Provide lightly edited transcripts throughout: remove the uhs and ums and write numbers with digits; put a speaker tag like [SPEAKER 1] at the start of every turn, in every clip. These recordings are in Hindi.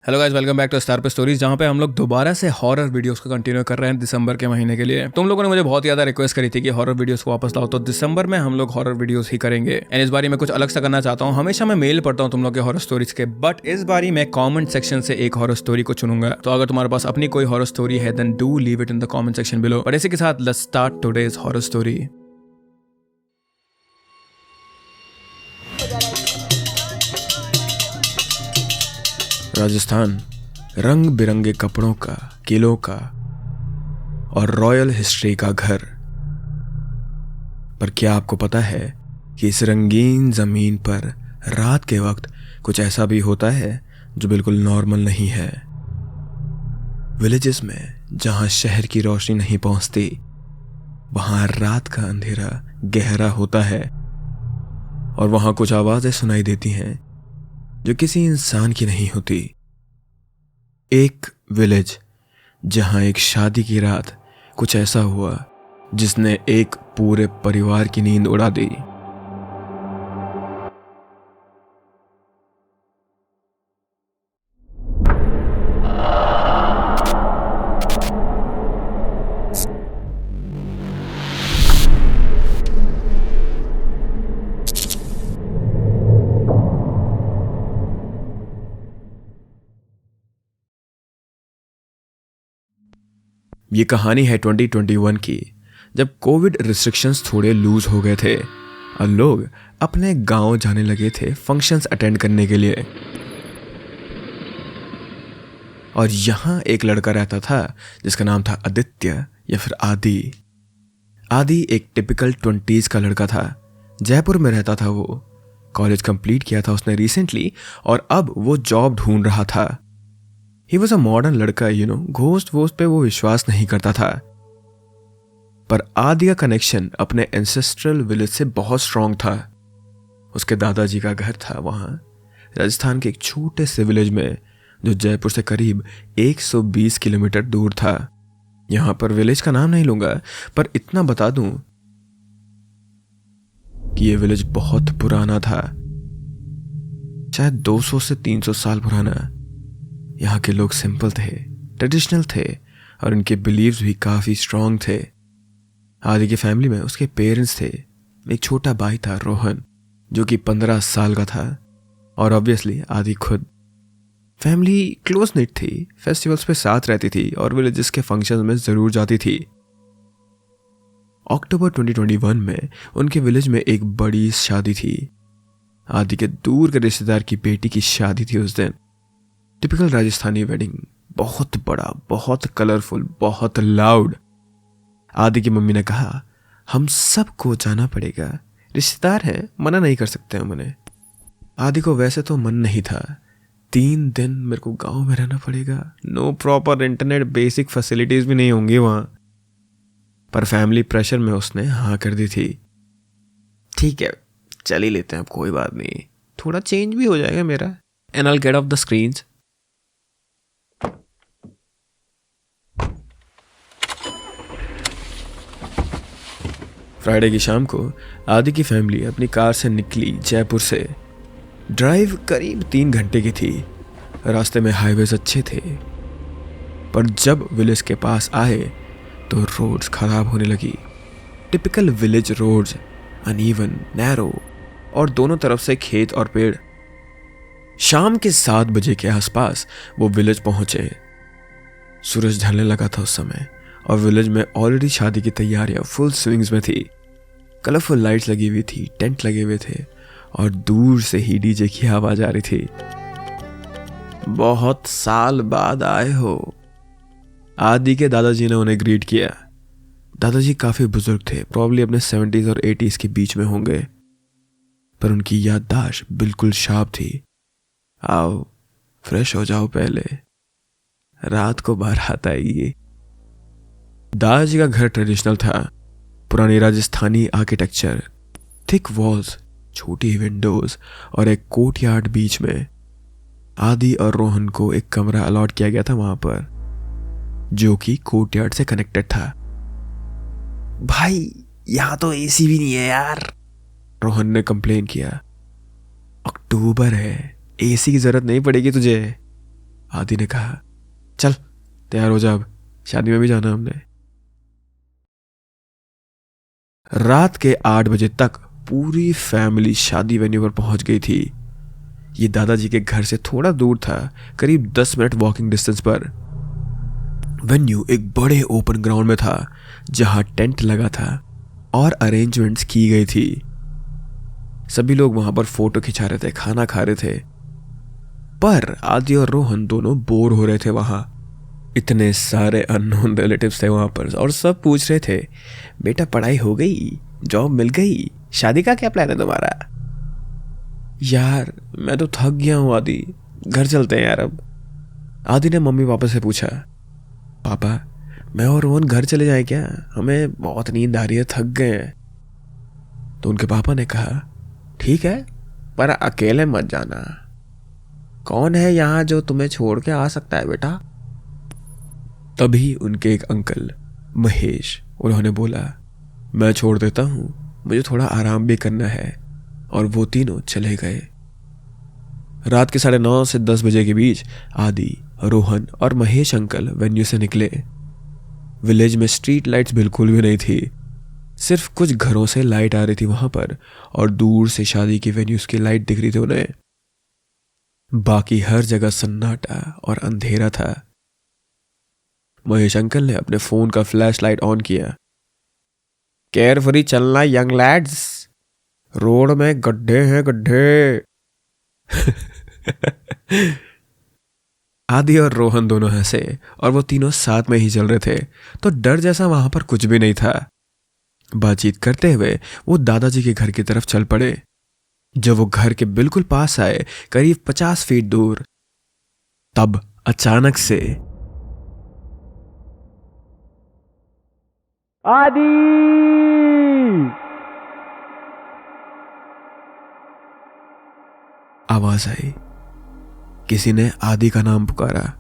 [SPEAKER 1] Hello guys, welcome back to Star पे स्टोरीज, जहाँ पे हम लोग दोबारा से हॉरर वीडियोस को कंटिन्यू कर रहे हैं दिसंबर के महीने के लिए। तुम लोगों ने मुझे बहुत ज़्यादा रिक्वेस्ट करी थी कि हॉरर वीडियोस को वापस लाओ, तो दिसंबर में हम लोग हॉरर वीडियोस ही करेंगे। एंड इस बारी मैं कुछ अलग सा करना चाहता हूँ। हमेशा मैं मेल पढ़ता हूँ तुम लोग के हॉरर स्टोरीज के, बट इस बारी मैं कॉमेंट सेक्शन से एक हॉरर स्टोरी को चुनूंगा। तो अगर तुम्हारे पास अपनी कोई हॉरर स्टोरी है then do leave it in the comment section below. और इसी के साथ let's start today's horror story. Rajasthan रंग बिरंगे कपड़ों का, किलों का और रॉयल हिस्ट्री का घर। पर क्या आपको पता है कि इस रंगीन जमीन पर रात के वक्त कुछ ऐसा भी होता है जो बिल्कुल नॉर्मल नहीं है। विलेजेस में जहां शहर की रोशनी नहीं पहुंचती, वहां रात का अंधेरा गहरा होता है और वहां कुछ आवाजें सुनाई देती हैं जो किसी इंसान की नहीं होती। एक विलेज जहां एक शादी की रात कुछ ऐसा हुआ जिसने एक पूरे परिवार की नींद उड़ा दी। ये कहानी है 2021 की, जब कोविड रिस्ट्रिक्शंस थोड़े लूज हो गए थे और लोग अपने गांव जाने लगे थे फंक्शंस अटेंड करने के लिए। और यहाँ एक लड़का रहता था जिसका नाम था आदित्य या फिर आदि। आदि एक टिपिकल 20s का लड़का था। जयपुर में रहता था वो। कॉलेज कंप्लीट किया था उसने रिसेंटली और अब वो जॉब ढूंढ रहा था। ही वॉज अ मॉडर्न लड़का, घोस्ट वोस्ट पे वो विश्वास नहीं करता था। पर आदि का कनेक्शन अपने एंसेस्ट्रल विलेज से बहुत स्ट्रांग था। उसके दादाजी का घर था वहां राजस्थान के एक छोटे से विलेज में, जो जयपुर से करीब 120 किलोमीटर दूर था। यहां पर विलेज का नाम नहीं लूंगा, पर इतना बता दूं कि यह विलेज बहुत पुराना था, शायद 200 से 300 साल पुराना। यहाँ के लोग सिंपल थे, ट्रेडिशनल थे और उनके बिलीव्स भी काफी स्ट्रांग थे। आदि की फैमिली में उसके पेरेंट्स थे, एक छोटा भाई था रोहन जो कि 15 साल का था, और ऑब्वियसली आदि खुद। फैमिली क्लोज निट थी, फेस्टिवल्स पे साथ रहती थी और विलेजेस के फंक्शंस में जरूर जाती थी। अक्टूबर 2021 में उनके विलेज में एक बड़ी शादी थी। आदि के दूर के रिश्तेदार की बेटी की शादी थी उस दिन। टिपिकल राजस्थानी वेडिंग, बहुत बड़ा, बहुत कलरफुल, बहुत लाउड। आदि की मम्मी ने कहा, हम सबको जाना पड़ेगा, रिश्तेदार हैं, मना नहीं कर सकते हम उन्हें। आदि को वैसे तो मन नहीं था। 3 दिन मेरे को गांव में रहना पड़ेगा, no proper internet, basic facilities भी नहीं होंगी वहां। पर फैमिली प्रेशर में उसने हाँ कर दी थी। ठीक है, चल ही लेते हैं, अब कोई बात नहीं, थोड़ा चेंज भी हो जाएगा मेरा, and I will get of the screens. Friday की शाम को आदि की फैमिली अपनी कार से निकली जयपुर से। ड्राइव करीब 3 घंटे की थी। रास्ते में हाईवेज अच्छे थे, पर जब विलेज के पास आए तो रोड्स खराब होने लगी। Typical village roads, uneven, narrow और दोनों तरफ से खेत और पेड़। शाम के 7 बजे के आसपास वो विलेज पहुंचे। सूरज ढलने लगा था उस समय और विलेज में ऑलरेडी शादी की तैयारियां फुल स्विंग्स में थी। कलरफुल लाइट्स लगी हुई थी, टेंट लगे हुए थे और दूर से ही डीजे की आवाज आ रही थी। बहुत साल बाद आए हो, आदि के दादाजी ने उन्हें ग्रीट किया। दादाजी काफी बुजुर्ग थे, प्रॉब्ली अपने 70s और 80s के बीच में होंगे, पर उनकी याददाश्त बिल्कुल शार्प थी। आओ, फ्रेश हो जाओ, पहले रात को बारात आएगी। दादाजी का घर ट्रेडिशनल था, पुरानी राजस्थानी आर्किटेक्चर, थिक वॉल्स, छोटी विंडोज और एक कोर्टयार्ड बीच में। आदि और रोहन को एक कमरा अलॉट किया गया था वहां पर, जो कि कोर्टयार्ड से कनेक्टेड था। भाई, यहां तो एसी भी नहीं है यार, रोहन ने कंप्लेन किया। अक्टूबर है, एसी की जरूरत नहीं पड़ेगी तुझे। आदि ने कहा, चल तैयार हो जा, अब शादी में भी जाना हमने। रात के 8 बजे तक पूरी फैमिली शादी वेन्यू पर पहुंच गई थी। ये दादाजी के घर से थोड़ा दूर था, करीब 10 मिनट वॉकिंग डिस्टेंस पर। वेन्यू एक बड़े ओपन ग्राउंड में था जहां टेंट लगा था और अरेंजमेंट्स की गई थी। सभी लोग वहां पर फोटो खिंचा रहे थे, खाना खा रहे थे, पर आदि और रोहन दोनों बोर हो रहे थे। वहां इतने सारे अननोन रिलेटिव्स थे वहां पर और सब पूछ रहे थे, बेटा पढ़ाई हो गई, जॉब मिल गई, शादी का क्या प्लान है तुम्हारा? यार मैं तो थक गया हूं आदि, घर चलते हैं यार अब। आदि ने मम्मी पापा से पूछा, पापा मैं और रोहन घर चले जाएं क्या? हमें बहुत नींद आ रही है, थक गए हैं। तो उनके पापा ने कहा, ठीक है पर अकेले मत जाना। कौन है यहाँ जो तुम्हें छोड़ के आ सकता है बेटा? तभी उनके एक अंकल महेश, उन्होंने बोला, मैं छोड़ देता हूं, मुझे थोड़ा आराम भी करना है। और वो तीनों चले गए। रात के 9:30 से 10 बजे के बीच आदि, रोहन और महेश अंकल वेन्यू से निकले। विलेज में स्ट्रीट लाइट्स बिल्कुल भी नहीं थी, सिर्फ कुछ घरों से लाइट आ रही थी वहां पर और दूर से शादी की वेन्यूज की लाइट दिख रही थी उन्हें। बाकी हर जगह सन्नाटा और अंधेरा था। महेश अंकल ने अपने फोन का फ्लैश लाइट ऑन किया। केयरफुली चलना यंग लैड्स, रोड में गड्ढे हैं गड्ढे। आदि और रोहन दोनों हंसे और वो तीनों साथ में ही चल रहे थे, तो डर जैसा वहां पर कुछ भी नहीं था। बातचीत करते हुए वो दादाजी के घर की तरफ चल पड़े। जब वो घर के बिल्कुल पास आए, करीब 50 फीट दूर, तब अचानक से
[SPEAKER 2] आदि
[SPEAKER 1] आवाज आई। किसी ने आदि का नाम पुकारा,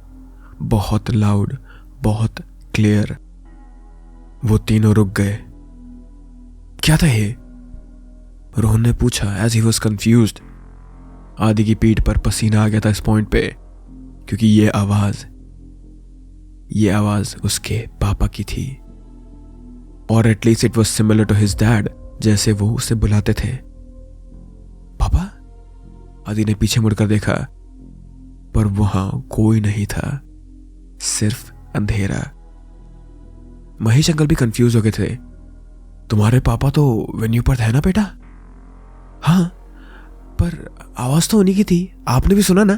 [SPEAKER 1] बहुत लाउड, बहुत क्लियर। वो तीनों रुक गए। क्या था ये? रोहन ने पूछा एज ही वॉज कंफ्यूज्ड। आदि की पीठ पर पसीना आ गया था इस पॉइंट पे, क्योंकि ये आवाज उसके पापा की थी, और at least it was similar to his dad, जैसे वो उसे बुलाते थे। पापा? आदि ने पीछे मुड़कर देखा, पर वहां कोई नहीं था, सिर्फ अंधेरा। महेश अंकल भी कंफ्यूज हो गए थे। तुम्हारे पापा तो वेन्यू पर थे ना बेटा? हाँ, पर आवाज तो उन्हीं की थी, आपने भी सुना ना?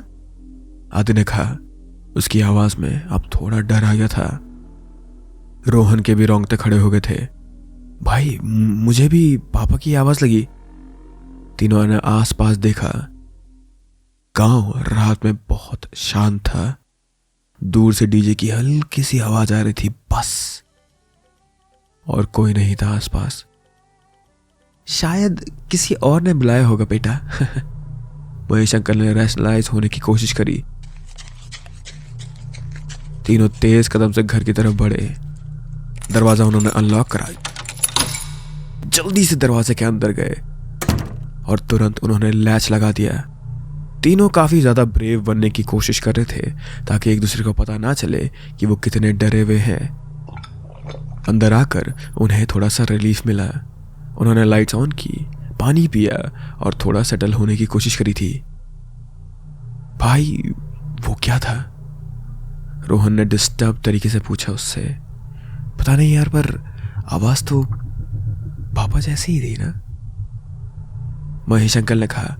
[SPEAKER 1] आदि ने कहा। उसकी आवाज में अब थोड़ा डर आ गया था। रोहन के भी रोंगटे खड़े हो गए थे। भाई मुझे भी पापा की आवाज लगी। तीनों ने आसपास देखा। गांव रात में बहुत शांत था। दूर से डीजे की हल्की सी आवाज आ रही थी बस, और कोई नहीं था आसपास। शायद किसी और ने बुलाया होगा बेटा। महेश अंकल ने रैशनलाइज होने की कोशिश करी। तीनों तेज कदम से घर की तरफ बढ़े। दरवाजा उन्होंने अनलॉक करा, जल्दी से दरवाजे के अंदर गए और तुरंत उन्होंने लैच लगा दिया। तीनों काफी ज्यादा ब्रेव बनने की कोशिश कर रहे थे ताकि एक दूसरे को पता ना चले कि वो कितने डरे हुए हैं। अंदर आकर उन्हें थोड़ा सा रिलीफ मिला। उन्होंने लाइट्स ऑन की, पानी पिया और थोड़ा सेटल होने की कोशिश करी थी। भाई वो क्या था? रोहन ने डिस्टर्ब तरीके से पूछा उससे। पता नहीं यार, पर आवाज तो पापा जैसी ही थी ना। महेश अंकल ने कहा,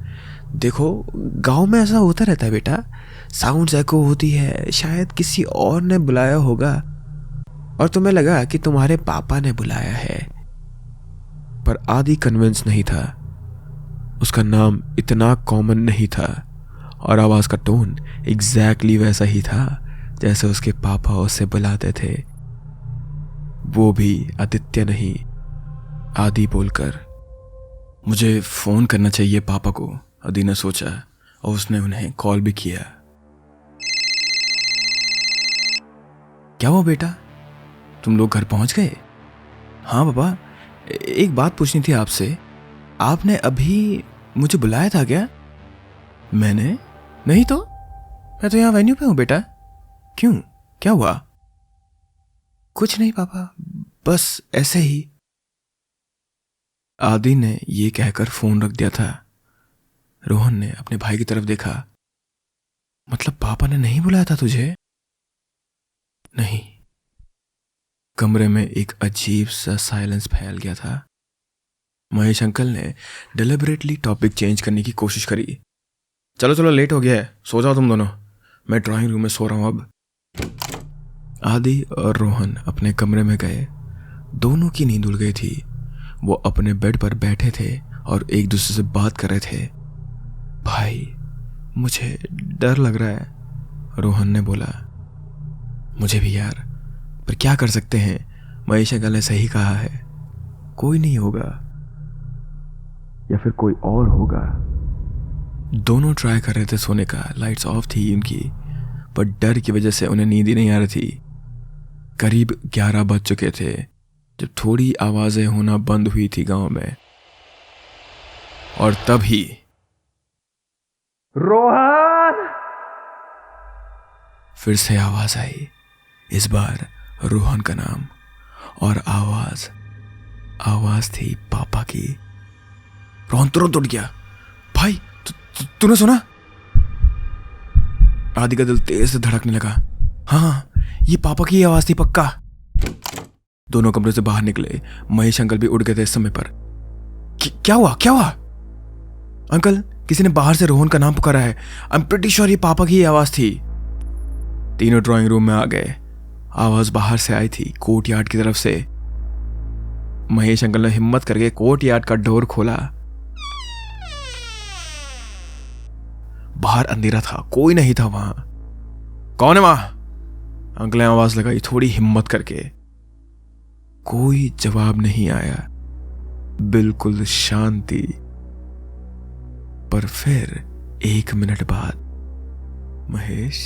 [SPEAKER 1] देखो गांव में ऐसा होता रहता है बेटा, साउंड्स एको होती है, शायद किसी और ने बुलाया होगा और तुम्हें लगा कि तुम्हारे पापा ने बुलाया है। पर आदि कन्विंस नहीं था। उसका नाम इतना कॉमन नहीं था और आवाज का टोन एग्जैक्टली वैसा ही था जैसे उसके पापा उसे बुलाते थे, वो भी आदित्य नहीं, आदि बोलकर। मुझे फोन करना चाहिए पापा को, आदि ने सोचा और उसने उन्हें कॉल भी किया। क्या हुआ बेटा, तुम लोग घर पहुंच गए? हाँ पापा, एक बात पूछनी थी आपसे। आपने अभी मुझे बुलाया था क्या? मैंने नहीं तो। मैं तो यहाँ वेन्यू पे हूँ बेटा। क्यों, क्या हुआ? कुछ नहीं पापा, बस ऐसे ही। आदि ने ये कहकर फोन रख दिया था। रोहन ने अपने भाई की तरफ देखा। मतलब पापा ने नहीं बुलाया था तुझे? नहीं। कमरे में एक अजीब सा साइलेंस फैल गया था। महेश अंकल ने डिलिबरेटली टॉपिक चेंज करने की कोशिश करी। चलो चलो, लेट हो गया है, सो जाओ तुम दोनों, मैं ड्राइंग रूम में सो रहा हूं अब। आदि और रोहन अपने कमरे में गए। दोनों की नींद उड़ गई थी। वो अपने बेड पर बैठे थे और एक दूसरे से बात कर रहे थे। भाई, मुझे डर लग रहा है, रोहन ने बोला। मुझे भी यार, पर क्या कर सकते हैं, महेश अंकल ने सही कहा है, कोई नहीं होगा, या फिर कोई और होगा। दोनों ट्राई कर रहे थे सोने का, लाइट्स ऑफ थी उनकी, पर डर की वजह से उन्हें नींद ही नहीं आ रही थी। करीब 11 बज चुके थे जब थोड़ी आवाजें होना बंद हुई थी गांव में। और तभी रोहन! फिर से आवाज आई। इस बार रोहन का नाम, और आवाज थी पापा की। रोहन तुरंत उठ गया। भाई, तूने सुना? आदि का दिल तेज से धड़कने लगा। हाँ, ये पापा की आवाज थी पक्का। दोनों कमरे से बाहर निकले। महेश अंकल भी उठ गए थे इस समय पर। क्या हुआ? अंकल, किसी ने बाहर से रोहन का नाम पुकारा है। आई एम प्रीटी श्योर ये पापा की आवाज थी। तीनों ड्राइंग रूम में आ गए। आवाज बाहर से आई थी, कोर्टयार्ड की तरफ से। महेश अंकल ने हिम्मत करके कोर्टयार्ड का डोर खोला। बाहर अंधेरा था, कोई नहीं था वहां। कौन है वहां? अंकल ने आवाज लगाई थोड़ी हिम्मत करके। कोई जवाब नहीं आया, बिल्कुल शांति। पर फिर 1 मिनट बाद, महेश।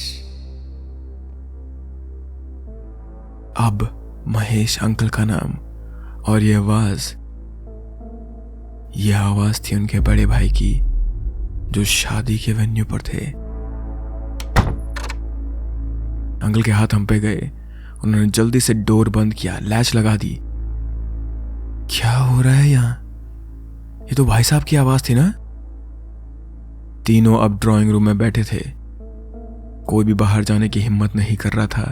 [SPEAKER 1] अब महेश अंकल का नाम, और ये आवाज थी उनके बड़े भाई की, जो शादी के वेन्यू पर थे। अंकल के हाथ हम पे गए। उन्होंने जल्दी से डोर बंद किया, लैच लगा दी। क्या हो रहा है यहां? ये तो भाई साहब की आवाज थी ना? तीनों अब ड्राइंग रूम में बैठे थे। कोई भी बाहर जाने की हिम्मत नहीं कर रहा था।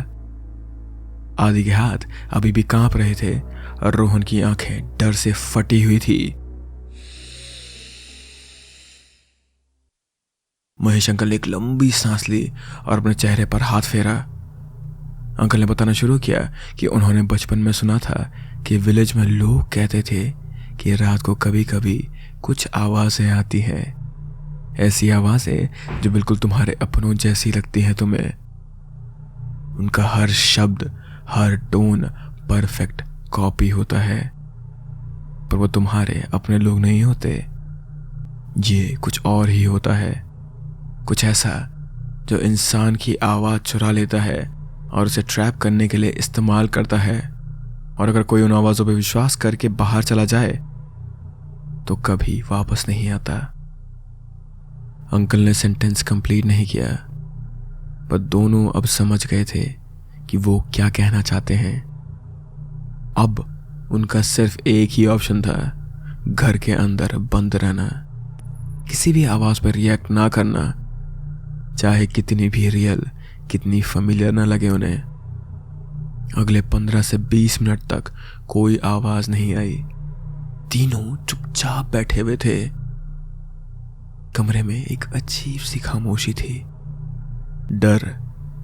[SPEAKER 1] आदि के हाथ अभी भी कांप रहे थे और रोहन की आंखें डर से फटी हुई थी। महेश अंकल ने एक लंबी सांस ली और अपने चेहरे पर हाथ फेरा। अंकल ने बताना शुरू किया कि उन्होंने बचपन में सुना था कि विलेज में लोग कहते थे कि रात को कभी कभी कुछ आवाजें आती हैं, ऐसी आवाजें जो बिल्कुल तुम्हारे अपनों जैसी लगती हैं तुम्हें। उनका हर शब्द, हर टोन परफेक्ट कॉपी होता है, पर वो तुम्हारे अपने लोग नहीं होते। ये कुछ और ही होता है, कुछ ऐसा जो इंसान की आवाज चुरा लेता है और उसे ट्रैप करने के लिए इस्तेमाल करता है। और अगर कोई उन आवाजों पर विश्वास करके बाहर चला जाए तो कभी वापस नहीं आता। अंकल ने सेंटेंस कंप्लीट नहीं किया, पर दोनों अब समझ गए थे कि वो क्या कहना चाहते हैं। अब उनका सिर्फ एक ही ऑप्शन था, घर के अंदर बंद रहना, किसी भी आवाज पर रिएक्ट ना करना, चाहे कितनी भी रियल, कितनी फेमिलियर ना लगे उन्हें। अगले 15 से 20 मिनट तक कोई आवाज नहीं आई। तीनों चुपचाप बैठे हुए थे। कमरे में एक अजीब सी खामोशी थी। डर,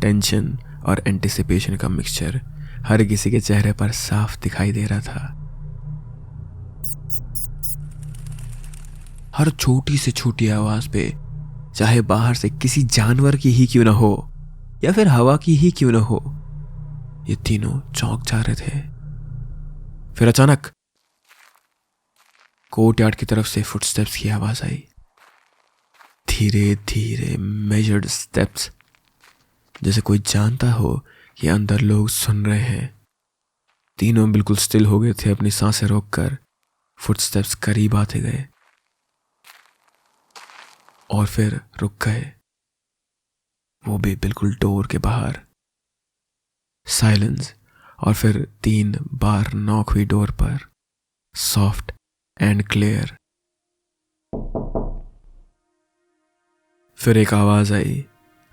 [SPEAKER 1] टेंशन और एंटिसिपेशन का मिक्सचर हर किसी के चेहरे पर साफ दिखाई दे रहा था। हर छोटी से छोटी आवाज पे, चाहे बाहर से किसी जानवर की ही क्यों ना हो या फिर हवा की ही क्यों ना हो, ये तीनों चौंक जा रहे थे। फिर अचानक कोर्टयार्ड की तरफ से फुटस्टेप्स की आवाज आई। धीरे धीरे मेजर्ड स्टेप्स, जैसे कोई जानता हो कि अंदर लोग सुन रहे हैं। तीनों बिल्कुल स्टिल हो गए थे, अपनी सांसें रोककर फुटस्टेप्स करीब आते गए और फिर रुक गए। वो भी बिल्कुल डोर के बाहर। साइलेंस, और फिर 3 बार नॉक हुई डोर पर, सॉफ्ट एंड क्लियर। फिर एक आवाज आई,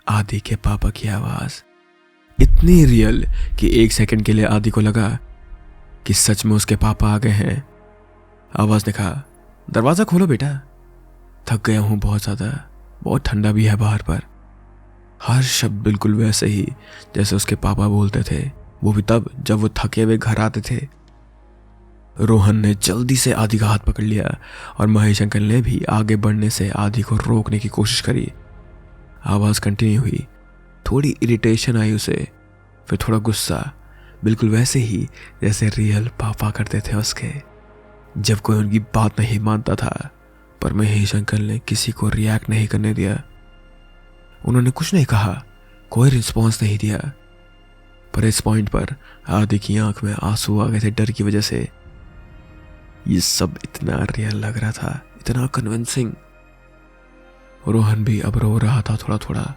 [SPEAKER 1] आदि के पापा की आवाज, इतनी रियल कि 1 सेकंड के लिए आदि को लगा कि सच में उसके पापा आ गए हैं। आवाज ने कहा, दरवाजा खोलो बेटा, थक गया हूं बहुत ज्यादा, बहुत ठंडा भी है बाहर पर। हर शब्द बिल्कुल वैसे ही जैसे उसके पापा बोलते थे, वो भी तब जब वो थके हुए घर आते थे। रोहन ने जल्दी से आदि का हाथ पकड़ लिया और महेश अंकल ने भी आगे बढ़ने से आदि को रोकने की कोशिश करी। आवाज कंटिन्यू हुई, थोड़ी इरिटेशन आई उसे, फिर थोड़ा गुस्सा, बिल्कुल वैसे ही जैसे रियल पापा करते थे उसके, जब कोई उनकी बात नहीं मानता था। पर महेश अंकल ने किसी को रिएक्ट नहीं करने दिया। उन्होंने कुछ नहीं कहा, कोई रिस्पॉन्स नहीं दिया। पर इस पॉइंट पर आदि की आंख में आंसू आ गए थे डर की वजह से। ये सब इतना रियल लग रहा था, इतना कन्विंसिंग। रोहन भी अब रो रहा था थोड़ा थोड़ा।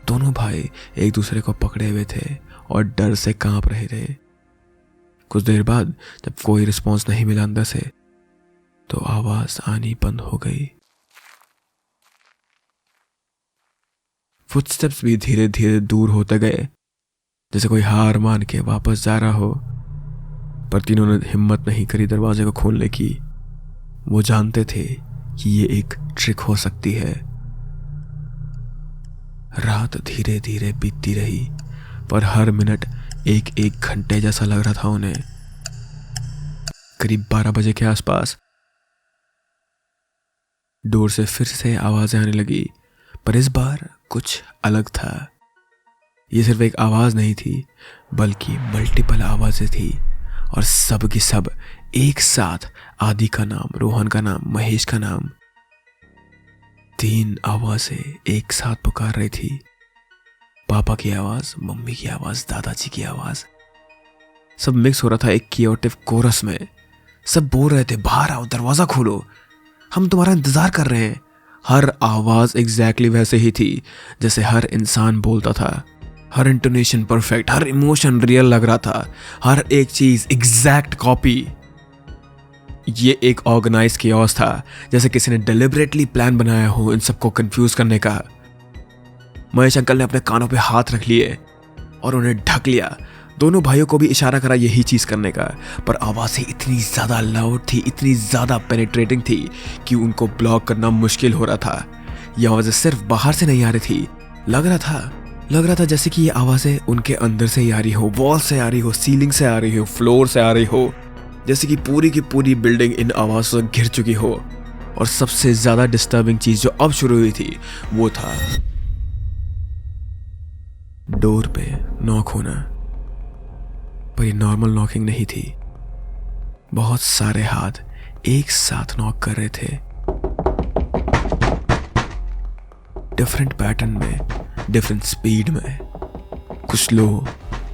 [SPEAKER 1] दोनों भाई एक दूसरे को पकड़े हुए थे और डर से कांप रहे थे। कुछ देर बाद जब कोई रिस्पॉन्स नहीं मिला अंदर से, तो आवाज आनी बंद हो गई। फुटस्टेप्स भी धीरे धीरे दूर होते गए, जैसे कोई हार मान के वापस जा रहा हो। पर तीनों ने हिम्मत नहीं करी दरवाजे को खोलने की। वो जानते थे कि ये एक ट्रिक हो सकती है। रात धीरे धीरे बीतती रही, पर हर मिनट एक एक घंटे जैसा लग रहा था उन्हें। करीब 12 बजे के आसपास डोर से फिर से आवाजें आने लगी, पर इस बार कुछ अलग था। ये सिर्फ एक आवाज नहीं थी, बल्कि मल्टीपल आवाजें थी, और सब की सब एक साथ आदि का नाम, रोहन का नाम, महेश का नाम। 3 आवाजें एक साथ पुकार रही थी। पापा की आवाज, मम्मी की आवाज, दादाजी की आवाज, सब मिक्स हो रहा था एक कियोटिव कोरस में। सब बोल रहे थे, बाहर आओ, दरवाजा खोलो, हम तुम्हारा इंतजार कर रहे हैं। हर आवाज एग्जैक्टली वैसे ही थी जैसे हर इंसान बोलता था। हर इंटोनेशन परफेक्ट, हर इमोशन रियल लग रहा था, हर एक चीज एग्जैक्ट कॉपी। ये एक ऑर्गेनाइज कियोस था, जैसे किसी ने डेलिबरेटली प्लान बनाया हो इन सबको कंफ्यूज करने का। महेश अंकल ने अपने कानों पे हाथ रख लिए और उन्हें ढक लिया। दोनों भाइयों को भी इशारा करा यही चीज करने का, पर आवाजें इतनी ज्यादा लाउड थी, इतनी ज्यादा पेनिट्रेटिंग थी कि उनको ब्लॉक करना मुश्किल हो रहा था। ये आवाजें सिर्फ बाहर से नहीं आ रही थी, लग रहा था जैसे कि ये आवाजें उनके अंदर से ही आ रही हो, वॉल से आ रही हो, सीलिंग से आ रही हो, फ्लोर से आ रही हो, जैसे कि पूरी की पूरी बिल्डिंग इन आवाजों से घिर चुकी हो। और सबसे ज्यादा डिस्टर्बिंग चीज जो अब शुरू हुई थी वो था डोर पे नॉक होना। पर ये नॉर्मल नॉकिंग नहीं थी, बहुत सारे हाथ एक साथ नॉक कर रहे थे, डिफरेंट पैटर्न में, डिफरेंट स्पीड में। कुछ स्लो,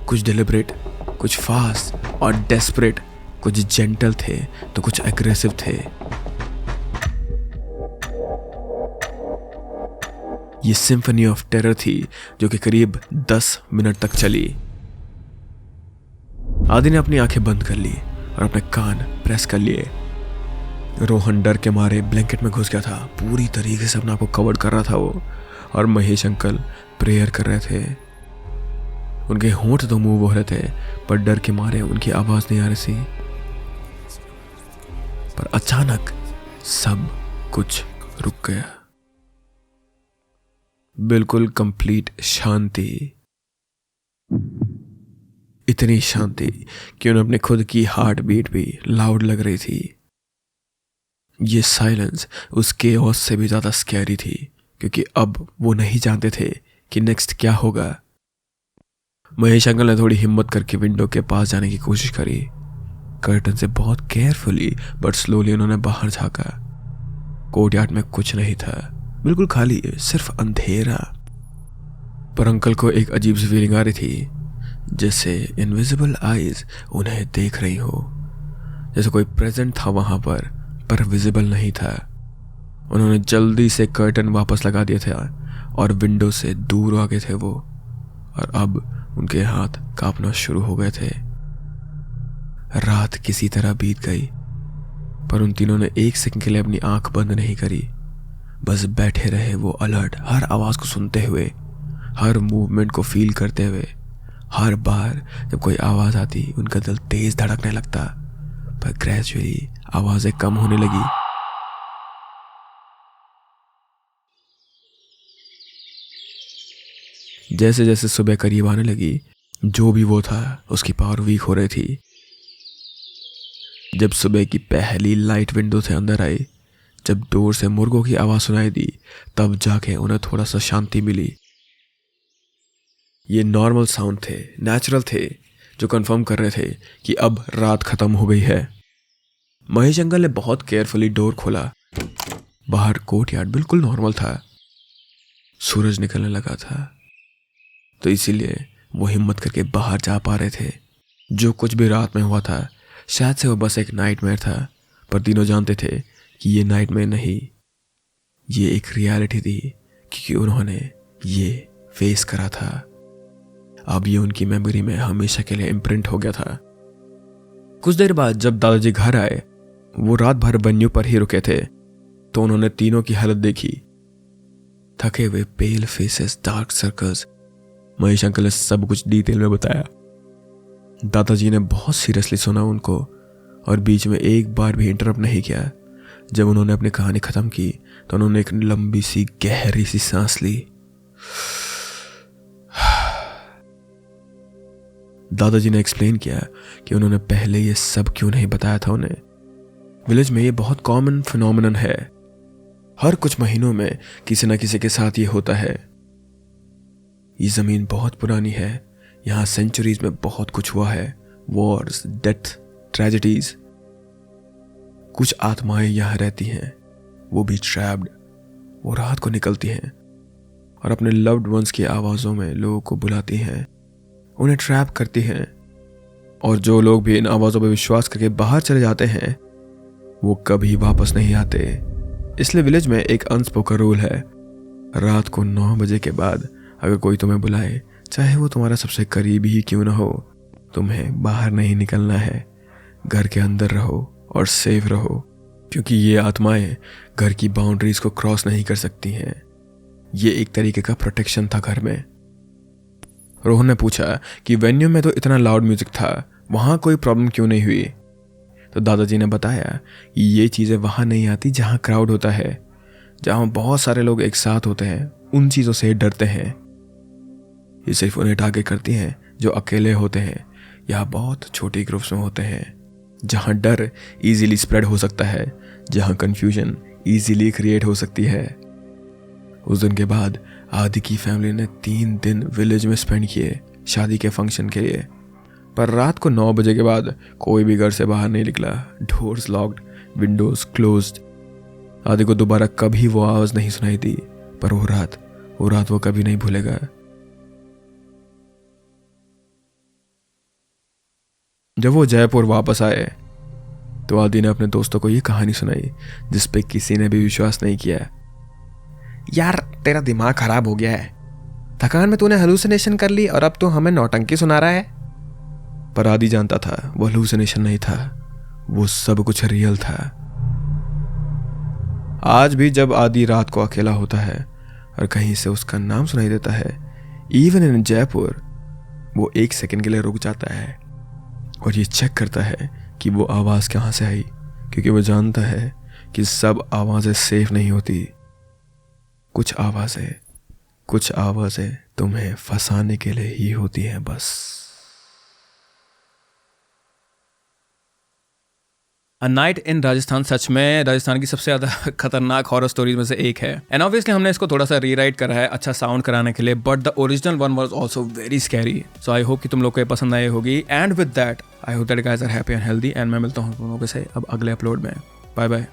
[SPEAKER 1] कुछ डिलिबरेट, कुछ फास्ट और डेस्परेट। कुछ जेंटल थे तो कुछ एग्रेसिव थे। ये सिम्फनी ऑफ टेरर थी जो कि करीब 10 मिनट तक चली। आदि ने अपनी आंखें बंद कर ली और अपने कान प्रेस कर लिए। रोहन डर के मारे ब्लैंकेट में घुस गया था, पूरी तरीके से अपने आप को कवर कर रहा था वो। और महेश अंकल प्रेयर कर रहे थे। उनके होंठ तो मूव हो रहे थे, पर डर के मारे उनकी आवाज नहीं आ रही थी। पर अचानक सब कुछ रुक गया, बिल्कुल कंप्लीट शांति। इतनी शांति कि उन्हें अपने खुद की हार्ट बीट भी लाउड लग रही थी। ये साइलेंस उस केओस से भी ज्यादा स्कैरी थी, क्योंकि अब वो नहीं जानते थे कि नेक्स्ट क्या होगा। महेश अंकल ने थोड़ी हिम्मत करके विंडो के पास जाने की कोशिश करी। कर्टन से बहुत केयरफुली बट स्लोली उन्होंने बाहर झांका। कोर्टयार्ड में कुछ नहीं था, बिल्कुल खाली, सिर्फ अंधेरा। पर अंकल को एक अजीब सी फीलिंग आ रही थी, जैसे इनविजिबल आईज उन्हें देख रही हो, जैसे कोई प्रेजेंट था वहां पर विजिबल नहीं था। उन्होंने जल्दी से कर्टन वापस लगा दिया था और विंडो से दूर आ गए थे वो, और अब उनके हाथ कांपना शुरू हो गए थे। रात किसी तरह बीत गई, पर उन तीनों ने एक सेकंड के लिए अपनी आंख बंद नहीं करी। बस बैठे रहे वो अलर्ट, हर आवाज को सुनते हुए, हर मूवमेंट को फील करते हुए। हर बार जब कोई आवाज आती उनका दिल तेज धड़कने लगता, पर ग्रेजुअली आवाजें कम होने लगी। जैसे जैसे सुबह करीब आने लगी, जो भी वो था उसकी पावर वीक हो रही थी। जब सुबह की पहली लाइट विंडो से अंदर आई, जब दूर से मुर्गों की आवाज सुनाई दी, तब जाके उन्हें थोड़ा सा शांति मिली। ये नॉर्मल साउंड थे, नेचुरल थे, जो कंफर्म कर रहे थे कि अब रात खत्म हो गई है। महेश अंकल ने बहुत केयरफुली डोर खोला। बाहर कोर्टयार्ड बिल्कुल नॉर्मल था। सूरज निकलने लगा था, तो इसीलिए वो हिम्मत करके बाहर जा पा रहे थे। जो कुछ भी रात में हुआ था, शायद से वो बस एक नाइटमेयर था, पर तीनों जानते थे कि ये नाइटमेयर नहीं, ये एक रियलिटी थी, क्योंकि उन्होंने ये फेस करा था। अब ये उनकी मेमोरी में हमेशा के लिए इम्प्रिंट हो गया था। कुछ देर बाद जब दादाजी घर आए, वो रात भर वेन्यू पर ही रुके थे, तो उन्होंने तीनों की हालत देखी। थके हुए, pale faces, dark circles. Mahesh uncle ने सब कुछ डिटेल में बताया। दादाजी ने बहुत सीरियसली सुना उनको, और बीच में एक बार भी इंटरप्ट नहीं किया। जब उन्होंने अपनी कहानी खत्म की, तो उन्होंने एक लंबी सी गहरी सी सांस ली। दादाजी ने एक्सप्लेन किया कि उन्होंने पहले ये सब क्यों नहीं बताया था उन्हें। विलेज में ये बहुत कॉमन फिनोमिनन है। हर कुछ महीनों में किसी न किसी के साथ ये होता है। ये जमीन बहुत पुरानी है, यहाँ सेंचुरीज में बहुत कुछ हुआ है। Wars, death, tragedies. कुछ आत्माएं यहाँ रहती हैं, वो भी ट्रैप्ड। वो रात को निकलती हैं और अपने लव्ड वंस की आवाज़ों में लोगों को बुलाती हैं, उन्हें ट्रैप करती हैं। और जो लोग भी इन आवाज़ों पर विश्वास करके बाहर चले जाते हैं, वो कभी वापस नहीं आते। इसलिए विलेज में एक अनस्पोकन रूल है, रात को 9 बजे के बाद अगर कोई तुम्हें बुलाए, चाहे वो तुम्हारा सबसे करीबी ही क्यों ना हो, तुम्हें बाहर नहीं निकलना है। घर के अंदर रहो और सेफ रहो, क्योंकि ये आत्माएं घर की बाउंड्रीज को क्रॉस नहीं कर सकती हैं। ये एक तरीके का प्रोटेक्शन था घर में। रोहन ने पूछा कि वेन्यू में तो इतना लाउड म्यूजिक था, वहां कोई प्रॉब्लम क्यों नहीं हुई? तो दादाजी ने बताया कि ये चीज़ें वहां नहीं आती जहां क्राउड होता है, जहां बहुत सारे लोग एक साथ होते हैं, उन चीज़ों से डरते हैं। ये सिर्फ उन्हें टारगेट करती हैं जो अकेले होते हैं या बहुत छोटे ग्रुप्स में होते हैं, जहां डर इजीली स्प्रेड हो सकता है, जहां कंफ्यूजन इजीली क्रिएट हो सकती है। उस दिन के बाद आदि की फैमिली ने 3 दिन विलेज में स्पेंड किए शादी के फंक्शन के लिए। पर रात को 9 बजे के बाद कोई भी घर से बाहर नहीं निकला। Doors locked, Windows closed. आदि को दोबारा कभी वो आवाज नहीं सुनाई दी, पर वो रात वो कभी नहीं भूलेगा। जब वो जयपुर वापस आए, तो आदि ने अपने दोस्तों को ये कहानी सुनाई, जिस पे किसी ने भी विश्वास नहीं किया।
[SPEAKER 2] यार, तेरा दिमाग खराब हो गया है। थकान में तूने हेलुसिनेशन कर ली और अब तू हमें नौटंकी सुना रहा है।
[SPEAKER 1] पर आदि जानता था वो हेलुसिनेशन नहीं था, वो सब कुछ रियल था। आज भी जब आदि रात को अकेला होता है और कहीं से उसका नाम सुनाई देता है, इवन इन जयपुर, वो 1 सेकंड के लिए रुक जाता है और ये चेक करता है कि वो आवाज कहाँ से आई, क्योंकि वो जानता है कि सब आवाजें सेफ नहीं होती। कुछ आवाजें तुम्हें फंसाने के लिए ही होती हैं बस।
[SPEAKER 3] अ नाइट इन राजस्थान सच में राजस्थान की सबसे ज्यादा खतरनाक हॉरर स्टोरीज में से एक है। एंड ऑब्वियसली हमने इसको थोड़ा सा रीराइट करा है अच्छा साउंड कराने के लिए, but the original one was also very scary. So I hope कि तुम लोग को ये पसंद आई होगी। And with that I hope that guys are happy and healthy. And मैं मिलता हूँ तुम लोगों से अब अगले अपलोड में। Bye bye.